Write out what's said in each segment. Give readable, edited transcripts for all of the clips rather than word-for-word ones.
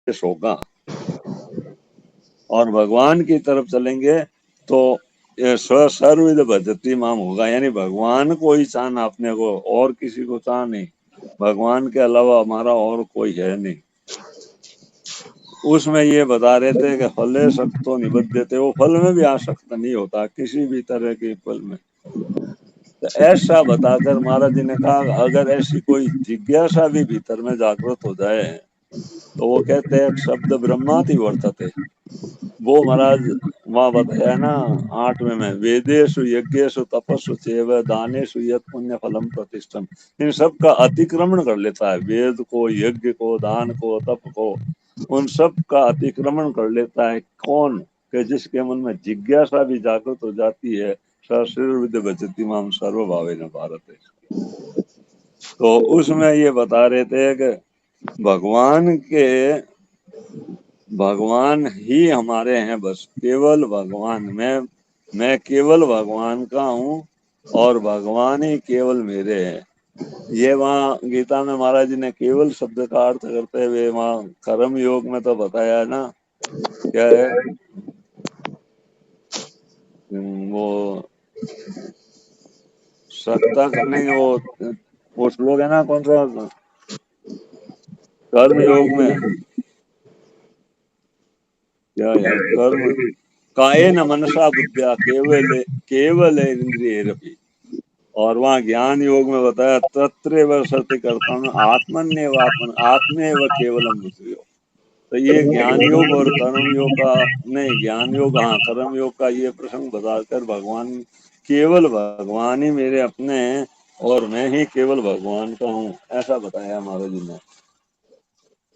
होगा। और भगवान की तरफ चलेंगे तो ये सर्वविद भजति माम होगा, यानी भगवान को ही चाहना अपने को, और किसी को चाह नहीं। भगवान के अलावा हमारा और कोई है नहीं। उसमें ये बता रहे थे कि फले शक्तो निबद्धते, वो फल में भी आसक्त नहीं होता, किसी भी तरह के फल में। तो ऐसा बताकर महाराज जी ने कहा अगर ऐसी कोई जिज्ञासा भी भीतर में जागृत हो जाए तो वो कहते हैं शब्द ब्रह्माति वर्तते। वो महाराज वहां बताया ना 8वें में, वेदेषु यज्ञेषु तपस्सु चैव दानेषु यत् पुण्य फलम प्रतिष्ठम। इन सब का अतिक्रमण कर लेता है, वेद को, यज्ञ को, दान को, तप को, उन सब का अतिक्रमण कर लेता है। कौन? कि जिसके मन में जिज्ञासा भी जागृत हो जाती है। सर्वविद भजति माम सर्वभावेन भारते। तो उसमें ये बता रहे थे कि भगवान ही हमारे हैं, बस केवल भगवान। मैं केवल भगवान का हूँ और भगवान ही केवल मेरे हैं। ये वहाँ गीता में महाराज जी ने केवल शब्द का अर्थ करते हुए वहाँ कर्म योग में तो बताया है ना, क्या है वो सत्ता का नहीं, वो श्लोक है ना, कौन सा, कर्म योग में क्या यार, कर्म कायेन मनसा बुद्धिया केवल केवल इंद्रिय रपि। और वहाँ ज्ञान योग में बताया तत्रैव सति कर्तव्य आत्मन्येव आत्मेव केवलम मुच्यते। तो ये ज्ञान योग और कर्म योग का नहीं, ज्ञान योग, हाँ, कर्म योग का ये प्रसंग बताकर भगवान, केवल भगवान ही मेरे अपने हैं और मैं ही केवल भगवान का हूँ, ऐसा बताया महाराज जी ने।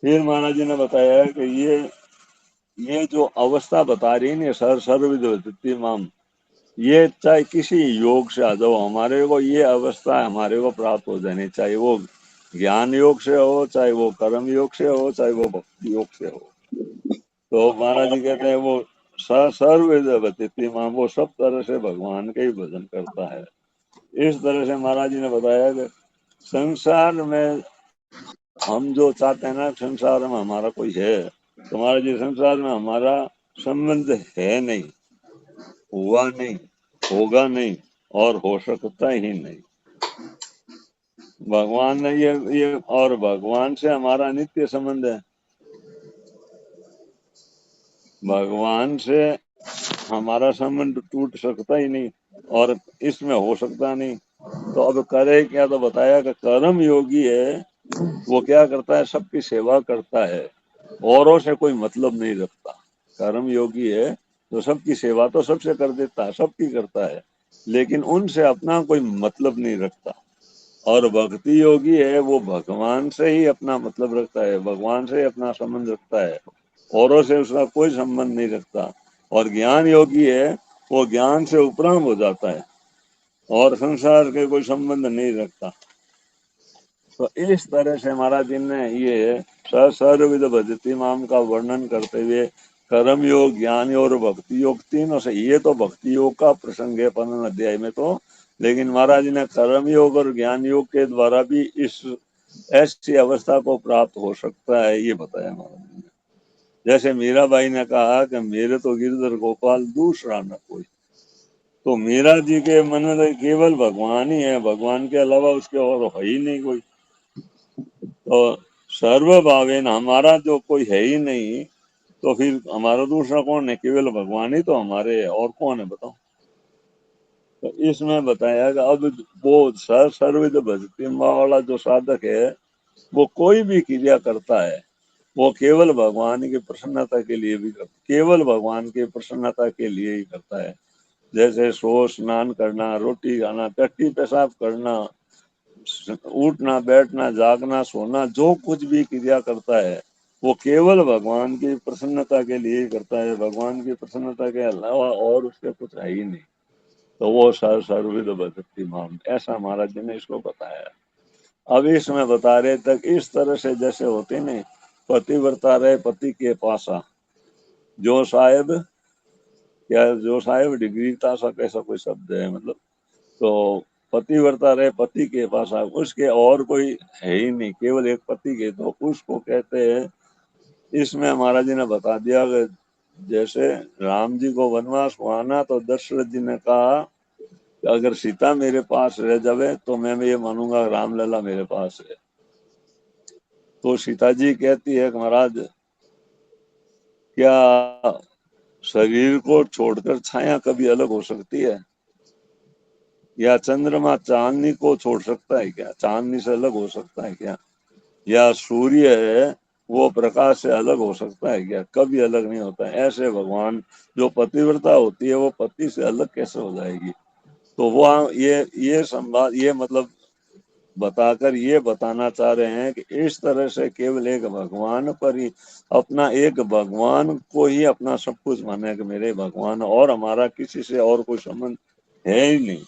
फिर महाराज जी ने बताया कि ये जो अवस्था बता रही है सर्वविद माम, ये चाहे किसी योग से आ जाओ, हमारे को ये अवस्था हमारे को प्राप्त हो जानी चाहिए। वो ज्ञान योग से हो, चाहे वो कर्म योग से हो, चाहे वो भक्ति योग से हो। तो महाराज जी कहते हैं वो सर्वविद माम, वो सब तरह से भगवान का ही भजन करता है। इस तरह से महाराज जी ने बताया कि संसार में हम जो चाहते हैं ना, संसार में हमारा कोई है, तो महाराज जी संसार में हमारा संबंध है नहीं, हुआ नहीं, होगा नहीं और हो सकता ही नहीं। भगवान ने ये और भगवान से हमारा नित्य संबंध है। भगवान से हमारा संबंध टूट सकता ही नहीं और इसमें हो सकता नहीं। तो अब करे क्या? तो बताया कि कर्म योगी है, वो क्या करता है, सबकी सेवा करता है, औरों से कोई मतलब नहीं रखता। कर्म योगी है तो सबकी सेवा तो सबसे कर देता है, सबकी करता है, लेकिन उनसे अपना कोई मतलब नहीं रखता। और भक्ति योगी है, वो भगवान से ही अपना मतलब रखता है, भगवान से ही अपना संबंध रखता है, औरों से उसका कोई संबंध नहीं रखता। और ज्ञान योगी है, वो ज्ञान से उपराम हो जाता है और संसार के कोई संबंध नहीं रखता। तो इस तरह से महाराज जी ने ये सर्वविद भजति माम का वर्णन करते हुए कर्म योग, ज्ञान योग और भक्ति योग, तीनों से, ये तो भक्ति योग का प्रसंग है 15 अध्याय में तो, लेकिन महाराज जी ने कर्म योग और ज्ञान योग के द्वारा भी इस ऐसी अवस्था को प्राप्त हो सकता है, ये बताया महाराज जी ने। जैसे मीराबाई ने कहा कि मेरे तो गिरधर गोपाल दूसरा न कोई। तो मीरा जी के मन में तो केवल भगवान ही है, भगवान के अलावा उसके और है ही नहीं कोई। तो सर्वभावेन, हमारा जो कोई है ही नहीं, तो फिर हमारा दूसरा कौन है? केवल भगवान ही तो हमारे है, और कौन है बताओ? तो इसमें बताया कि अब वो सर्वविद भजति वाला जो साधक है, वो कोई भी क्रिया करता है, वो केवल भगवान की प्रसन्नता के लिए भी करता, केवल भगवान की प्रसन्नता के लिए ही करता है। जैसे सो स्नान करना, रोटी खाना, टट्टी पेशाब करना, उठना, बैठना, जागना, सोना, जो कुछ भी क्रिया करता है वो केवल भगवान की प्रसन्नता के लिए ही करता है। भगवान की प्रसन्नता के अलावा और उसके कुछ है ही नहीं। तो वो सर्वविद भजति माम, ऐसा महाराज जी ने इसको बताया। अब इसमें बता रहे तक इस तरह से जैसे होते नहीं, पतिव्रता रहे पति के पासा, जो साहेब, क्या जो साहेब डिग्री था, सा कैसा कोई शब्द है, मतलब, तो पतिव्रता रहे पति के पास, उसके और कोई है ही नहीं, केवल एक पति के, तो उसको कहते हैं इसमें महाराज जी ने बता दिया कि जैसे राम जी को वनवास हुआ ना, तो दशरथ जी ने कहा कि अगर सीता मेरे पास रह जावे तो मैं ये मानूंगा रामलला मेरे पास है। तो सीता जी कहती है कि महाराज क्या शरीर को छोड़कर छाया कभी अलग हो सकती है? या चंद्रमा चांदनी को छोड़ सकता है क्या? चांदनी से अलग हो सकता है क्या? या सूर्य है वो प्रकाश से अलग हो सकता है क्या? कभी अलग नहीं होता है। ऐसे भगवान, जो पतिव्रता होती है वो पति से अलग कैसे हो जाएगी? तो वो ये संवाद, ये मतलब बताकर ये बताना चाह रहे हैं कि इस तरह से केवल एक भगवान पर ही, अपना एक भगवान को ही अपना सब कुछ माने कि मेरे भगवान, और हमारा किसी से और कोई संबंध है ही नहीं,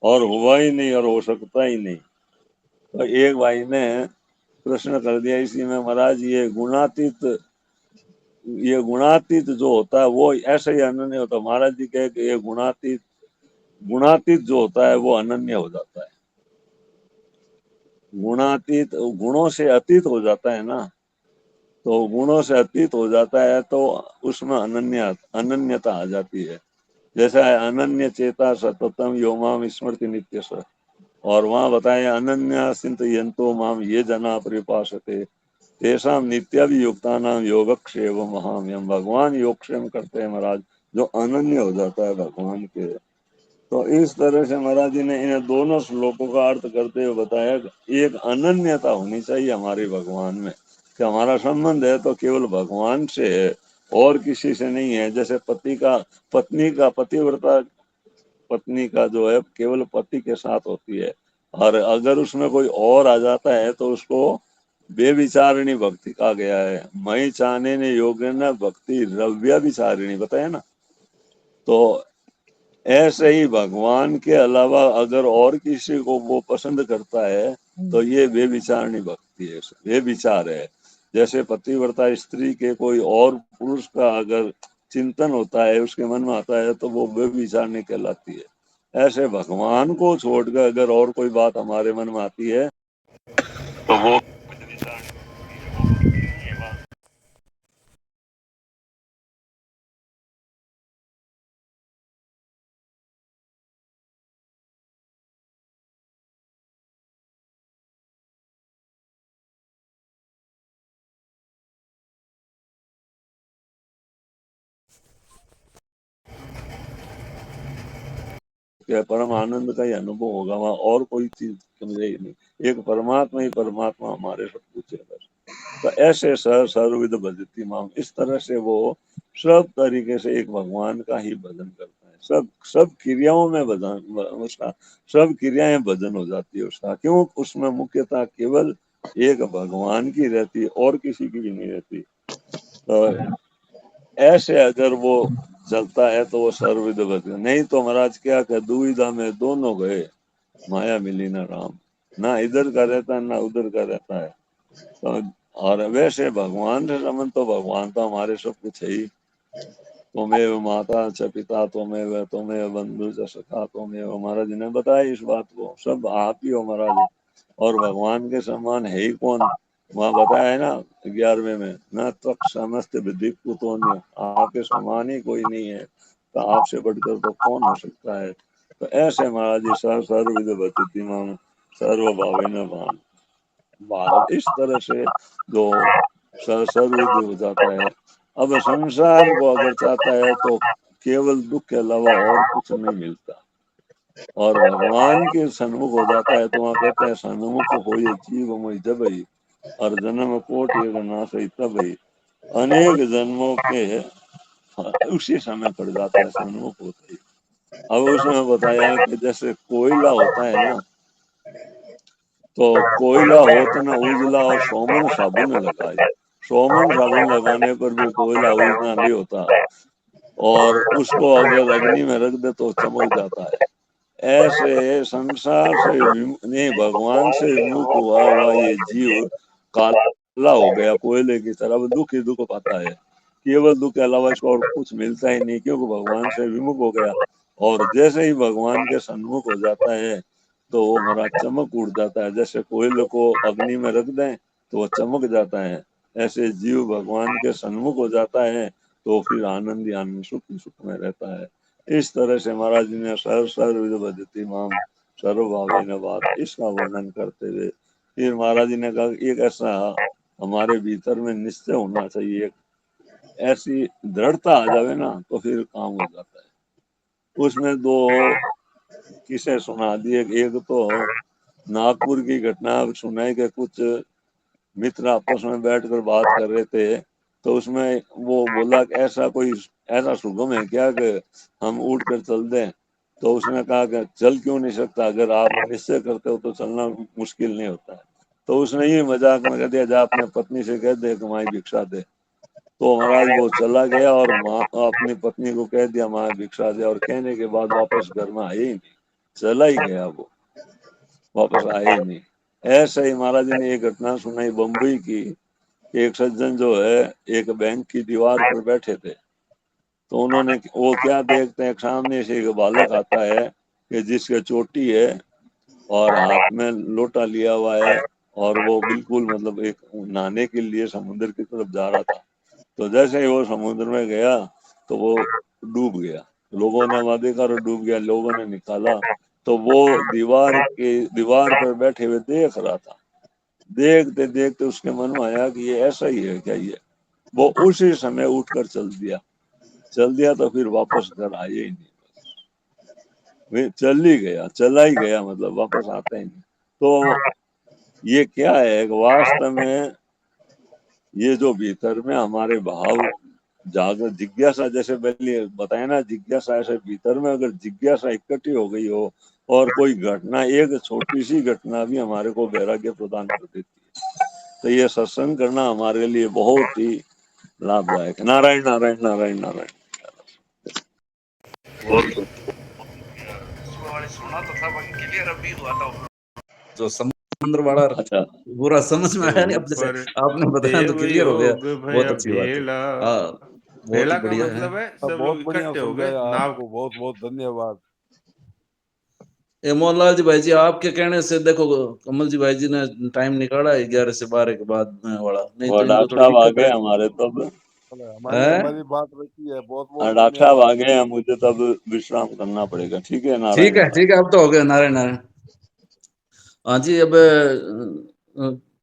और हुआ ही नहीं, और हो सकता ही नहीं। तो एक भाई ने प्रश्न कर दिया इसी में, महाराज ये गुणातीत जो होता है वो ऐसे ही अनन्य होता है? महाराज जी कहे कि ये गुणातीत जो होता है वो अनन्य हो जाता है। गुणातीत गुणों से अतीत हो जाता है ना, तो गुणों से अतीत हो जाता है तो उसमें अनन्यता आ जाती है। जैसा है अनन्य चेता सततम यो माम स्मृति नित्य स, और वहां बताए अनन्या चिंतयन्तो माम ये जना परिपासते तेषाम नित्याभियुक्ता नाम योगक्षेम महाम्यम। भगवान योगक्षेम करते हैं महाराज, जो अनन्य हो जाता है भगवान के। तो इस तरह से महाराज जी ने इन दोनों श्लोकों का अर्थ करते हुए बताया कि एक अनन्यता होनी चाहिए हमारे भगवान में, कि हमारा संबंध है तो केवल भगवान से है और किसी से नहीं है। जैसे पत्नी का पतिव्रता, पत्नी का जो है केवल पति के साथ होती है, और अगर उसमें कोई और आ जाता है तो उसको बेविचारिणी भक्ति कहा गया है। मई चाहने ने योग्य न भक्ति रव्य विचारिणी बताया ना। तो ऐसे ही भगवान के अलावा अगर और किसी को वो पसंद करता है तो ये बेविचारिणी भक्ति है, बेविचार है। जैसे पतिव्रता स्त्री के कोई और पुरुष का अगर चिंतन होता है, उसके मन में आता है, तो वो बेविचारिणी कहलाती है। ऐसे भगवान को छोड़कर अगर और कोई बात हमारे मन में आती है तो वो क्या परम आनंद का ही अनुभव होगा, वहां और कोई चीज समझे ही नहीं। एक परमात्मा ही परमात्मा हमारे सब कुछ है बस। तो ऐसे सर्वविद भजती माम, इस तरह से वो सब तरीके से एक भगवान का ही भजन करता है। सब सब क्रियाओं में भजन उसका, सब क्रियाएं भजन हो जाती है उसका। क्यों? उसमें मुख्यता केवल एक भगवान की रहती है और किसी की भी नहीं रहती। तो ऐसे अगर वो चलता है तो वो सर्वविद भजन। नहीं तो महाराज क्या कर, दुविधा में दोनों गए, माया मिली ना राम, ना इधर का रहता है ना उधर का रहता है। तो और वैसे भगवान से संबंध, तो भगवान तो हमारे सब कुछ है ही। त्वमेव माता च पिता त्वमेव बंधु च सखा त्वमेव, महाराज ने बताया इस बात को, सब आप ही हो महाराज। और भगवान के समान है ही कौन? वहां बताया है ना 11वें में, न तक समस्त विधि कुतोन्य, आपके समान ही कोई नहीं है, तो आपसे बढ़कर तो कौन हो सकता है? तो ऐसे महाराज जी सर्वविद भजति माम सर्व भावेन भान भारत, इस तरह से जो सर्वविद हो जाता है। अब संसार को अगर चाहता है तो केवल दुख के अलावा और कुछ नहीं मिलता, और भगवान के सन्मुख हो जाता है तो वहां कहते हैं सन्मुख हो ये जीव मोहि जब ही, और जन्म कोट एक नाश ही तब ही। अनेक जन्मों के उसी समय पड़ जाता है सन्मुख होता ही। अब उसमें बताया कि जैसे कोयला होता है ना, तो कोयला हो तो ना उजला, और सोमन साबुन लगाए, सोमन साबुन लगाने पर भी कोयला उजना नहीं होता, और उसको अगर अग्नि में रख दे तो चमक जाता है। ऐसे संसार से नहीं, भगवान से विमुख हुआ हुआ ये जीव काला हो गया कोयले की तरह, दुख ही दुख पाता है। केवल दुख के अलावा इसको और कुछ मिलता ही नहीं, क्योंकि भगवान से विमुख हो गया। और जैसे ही भगवान के सन्मुख हो जाता है तो वो हमारा चमक उड़ जाता है। जैसे कोयले को अग्नि में रख दें तो वो चमक जाता है, ऐसे जीव भगवान के सन्मुख हो जाता है तो फिर आनंद ही आनंद, सुख ही सुख में रहता है। इस तरह से महाराज जी ने सर्व भजति माम सर्वभावेन बात, इसका वर्णन करते हुए फिर महाराज जी ने कहा एक ऐसा हमारे भीतर में निश्चय होना चाहिए, ऐसी दृढ़ता आ जावे ना तो फिर काम हो जाता है। उसमें दो किस्से सुना दिए। एक तो नागपुर की घटना सुनाई कि कुछ मित्र आपस में बैठकर बात कर रहे थे, तो उसमें वो बोला कि ऐसा कोई ऐसा सुगम है क्या कि हम उठ कर चल दें? तो उसने कहा कि चल क्यों नहीं सकता, अगर आप निश्चय करते हो तो चलना मुश्किल नहीं होता है। तो उसने ये मजाक में कह दिया जा अपने पत्नी से कह दे कि माई भिक्षा दे। तो महाराज वो चला गया और माँ अपनी पत्नी को कह दिया माँ भिक्षा दे, और कहने के बाद वापस घर में आए ही नहीं, चला ही गया, वो वापस आए ही नहीं। ऐसे ही महाराज जी ने एक घटना सुनाई बम्बई की। एक सज्जन जो है एक बैंक की दीवार पर बैठे थे, तो उन्होंने वो क्या देखते हैं, सामने से एक बालक आता है कि जिसके चोटी है और हाथ में लोटा लिया हुआ है, और वो बिल्कुल मतलब एक नहाने के लिए समुद्र की तरफ जा रहा था। तो जैसे ही वो समुद्र में गया तो वो डूब गया। लोगों ने वहां देखा और डूब गया, लोगों ने निकाला, तो वो दीवार पर बैठे हुए देख रहा था। देखते देखते उसके मन में आया कि ये ऐसा ही है क्या ये, वो उसी समय उठकर चल दिया तो फिर वापस घर आए ही नहीं, वे चला ही गया, मतलब वापस आता ही नहीं। तो ये क्या है, वास्तव में ये जो भीतर में हमारे भाव जागर जिज्ञासा, जैसे पहले बताया ना, जिज्ञासा ऐसे भीतर में अगर जिज्ञासा इकट्ठी हो गई हो और कोई घटना, एक छोटी सी घटना भी हमारे को वैराग्य प्रदान कर देती है, तो ये सत्संग करना हमारे लिए बहुत ही लाभदायक। नारायण नारायण नारायण नारायण। सुना तो था, बाकी क्लियर अभी हुआ था जो समुद्र वाला। अच्छा, पूरा समझ में आया नहीं, अब जैसे आपने बताया तो क्लियर हो गया, बहुत अच्छी बात है। हाँ, बहुत ही बढ़िया है। मतलब है सब लोग इकट्ठे हो गए नाव को। बहुत बहुत धन्यवाद। मोहनलाल जी भाई जी, आपके कहने से देखो कमल जी भाई जी ने टाइम निकाला 11 से 12 के बाद वाला, नहीं तो इनको डॉक्टर थोड़ी साहब आ दिक्कत गए है। हमारे तब, हमारी बात रहती है। बहुत बहुत डॉक्टर साहब आ धन्यवाद। गए, मुझे तब विश्राम करना पड़ेगा। ठीक है, नारायण ठीक है, अब तो हो गया। नारायण नारायण। हाँ जी, अब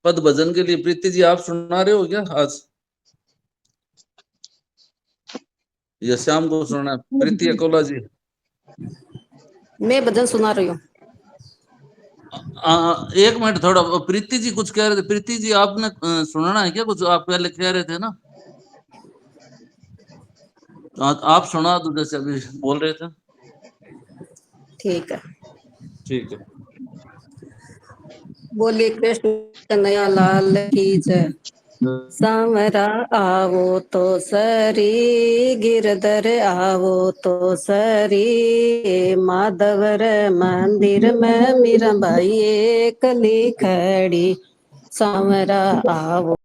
पद भजन के लिए प्रीति जी आप सुना रहे हो क्या आज, या शाम को सुनना? प्रीति अकोला जी, मैं भजन सुना रही हूँ। एक मिनट, थोड़ा प्रीति जी कुछ कह रहे थे। प्रीति जी आपने सुनना है क्या कुछ? आप पहले कह रहे थे ना, आप सुना दो जैसे अभी बोल रहे थे। ठीक है। ठीक है। बोलिए कृष्ण कन्हैया लाल की जय। सांवरा आवो तो सरी, गिरधर आवो तो सरी, माधवर मंदिर में मीरा बाई एक खड़ी। सांवरा आवो